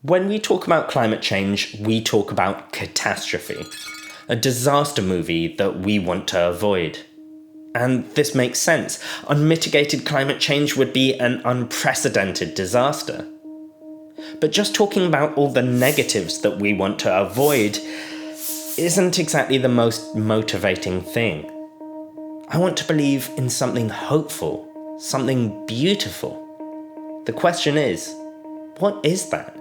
When we talk about climate change, we talk about catastrophe, a disaster movie that we want to avoid. And this makes sense. Unmitigated climate change would be an unprecedented disaster. But just talking about all the negatives that we want to avoid isn't exactly the most motivating thing. I want to believe in something hopeful, something beautiful. The question is, what is that?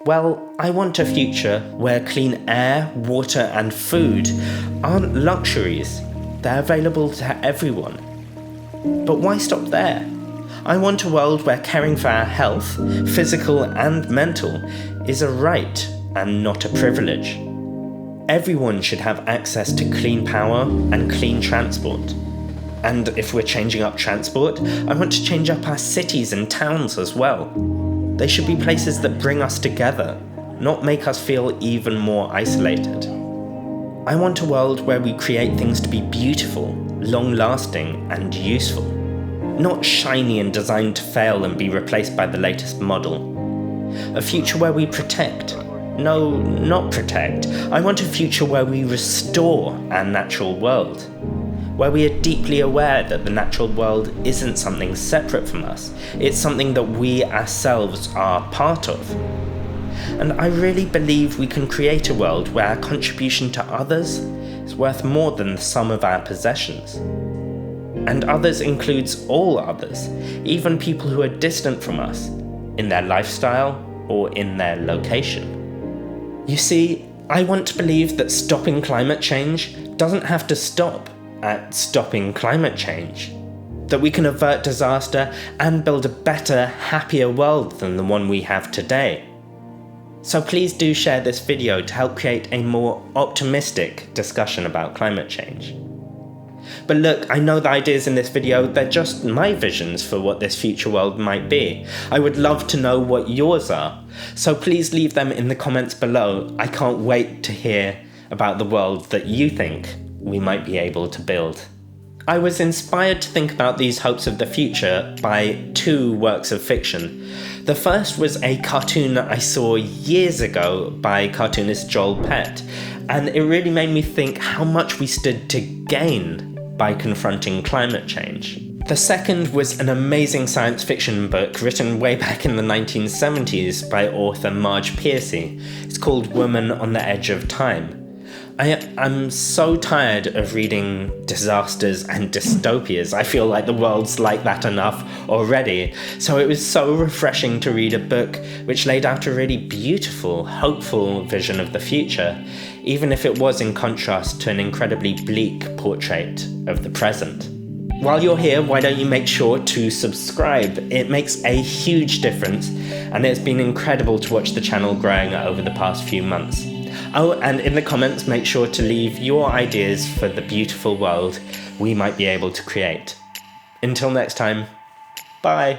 Well, I want a future where clean air, water, and food aren't luxuries. They're available to everyone. But why stop there? I want a world where caring for our health, physical and mental, is a right and not a privilege. Everyone should have access to clean power and clean transport. And if we're changing up transport, I want to change up our cities and towns as well. They should be places that bring us together, not make us feel even more isolated. I want a world where we create things to be beautiful, long-lasting, and useful. Not shiny and designed to fail and be replaced by the latest model. A future where we protect. No, not protect. I want a future where we restore our natural world. Where we are deeply aware that the natural world isn't something separate from us. It's something that we ourselves are part of. And I really believe we can create a world where our contribution to others is worth more than the sum of our possessions. And others includes all others, even people who are distant from us, in their lifestyle or in their location. You see, I want to believe that stopping climate change doesn't have to stop at stopping climate change. That we can avert disaster and build a better, happier world than the one we have today. So please do share this video to help create a more optimistic discussion about climate change. But look, I know the ideas in this video, they're just my visions for what this future world might be. I would love to know what yours are. So please leave them in the comments below. I can't wait to hear about the world that you think we might be able to build. I was inspired to think about these hopes of the future by two works of fiction. The first was a cartoon I saw years ago by cartoonist Joel Pett, and it really made me think how much we stood to gain by confronting climate change. The second was an amazing science fiction book written way back in the 1970s by author Marge Piercy. It's called Woman on the Edge of Time. I'm so tired of reading disasters and dystopias. I feel like the world's like that enough already. So it was so refreshing to read a book which laid out a really beautiful, hopeful vision of the future, even if it was in contrast to an incredibly bleak portrait of the present. While you're here, why don't you make sure to subscribe? It makes a huge difference, and it's been incredible to watch the channel growing over the past few months. Oh, and in the comments, make sure to leave your ideas for the beautiful world we might be able to create. Until next time, bye.